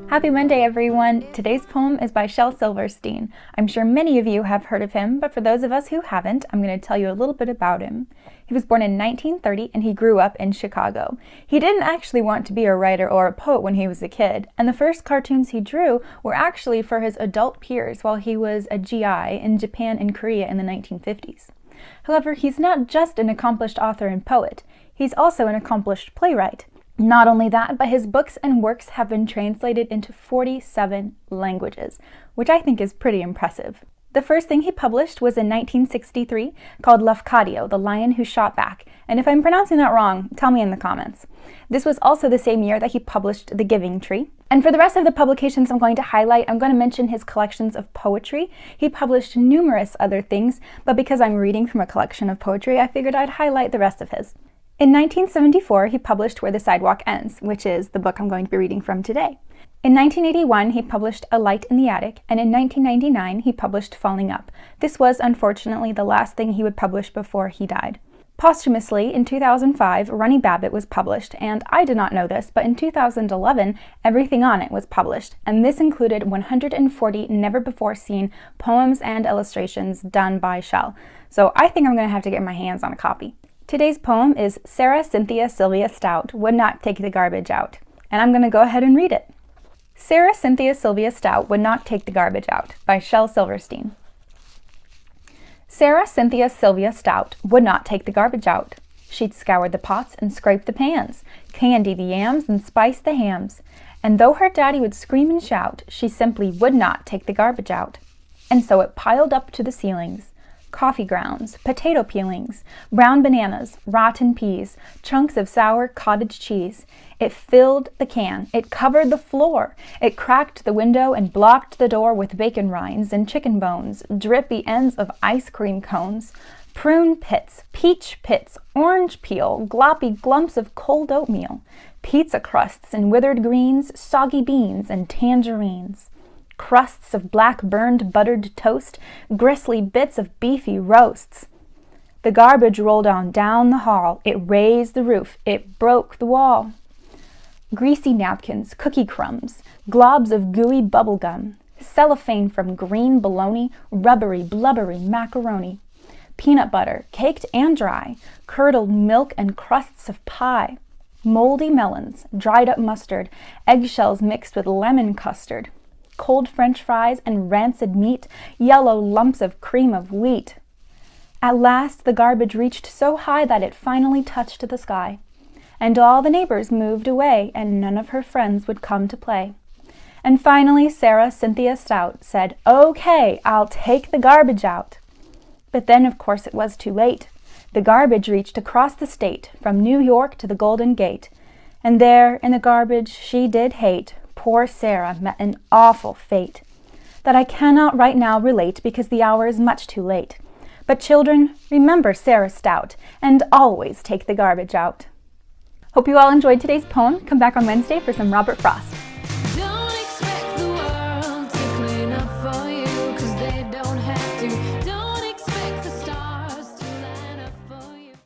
Happy Monday, everyone! Today's poem is by Shel Silverstein. I'm sure many of you have heard of him, but for those of us who haven't, I'm going to tell you a little bit about him. He was born in 1930 and he grew up in Chicago. He didn't actually want to be a writer or a poet when he was a kid, and the first cartoons he drew were actually for his adult peers while he was a GI in Japan and Korea in the 1950s. However, he's not just an accomplished author and poet, he's also an accomplished playwright. Not only that, but his books and works have been translated into 47 languages, which I think is pretty impressive. The first thing he published was in 1963 called Lafcadio, the Lion Who Shot Back, and if I'm pronouncing that wrong, tell me in the comments. This was also the same year that he published The Giving Tree. And for the rest of the publications I'm going to highlight, I'm going to mention his collections of poetry. He published numerous other things, but because I'm reading from a collection of poetry, I figured I'd highlight the rest of his. In 1974, he published Where the Sidewalk Ends, which is the book I'm going to be reading from today. In 1981, he published A Light in the Attic, and in 1999, he published Falling Up. This was, unfortunately, the last thing he would publish before he died. Posthumously, in 2005, Runny Babbitt was published, and I did not know this, but in 2011, Everything on It was published, and this included 140 never-before-seen poems and illustrations done by Shel. So I think I'm going to have to get my hands on a copy. Today's poem is Sarah Cynthia Sylvia Stout Would Not Take the Garbage Out, and I'm going to go ahead and read it. Sarah Cynthia Sylvia Stout Would Not Take the Garbage Out by Shel Silverstein. Sarah Cynthia Sylvia Stout would not take the garbage out. She'd scour the pots and scrape the pans, candy the yams and spice the hams, and though her daddy would scream and shout, she simply would not take the garbage out. And so it piled up to the ceilings. Coffee grounds, potato peelings, brown bananas, rotten peas, chunks of sour cottage cheese. It filled the can, it covered the floor, it cracked the window and blocked the door with bacon rinds and chicken bones, drippy ends of ice cream cones, prune pits, peach pits, orange peel, gloppy glumps of cold oatmeal, pizza crusts and withered greens, soggy beans and tangerines. Crusts of black burned buttered toast, gristly bits of beefy roasts. The garbage rolled on down the hall, it raised the roof, it broke the wall. Greasy napkins, cookie crumbs, globs of gooey bubble gum, cellophane from green bologna, rubbery, blubbery macaroni, peanut butter, caked and dry, curdled milk and crusts of pie, moldy melons, dried up mustard, eggshells mixed with lemon custard, cold French fries and rancid meat, yellow lumps of cream of wheat. At last the garbage reached so high that it finally touched the sky, and all the neighbors moved away, and none of her friends would come to play. And finally Sarah Cynthia Stout said, "Okay, I'll take the garbage out." But then, of course, it was too late. The garbage reached across the state, from New York to the Golden Gate, and there in the garbage she did hate. Poor Sarah met an awful fate that I cannot right now relate because the hour is much too late. But children, remember Sarah Stout and always take the garbage out. Hope you all enjoyed today's poem. Come back on Wednesday for some Robert Frost.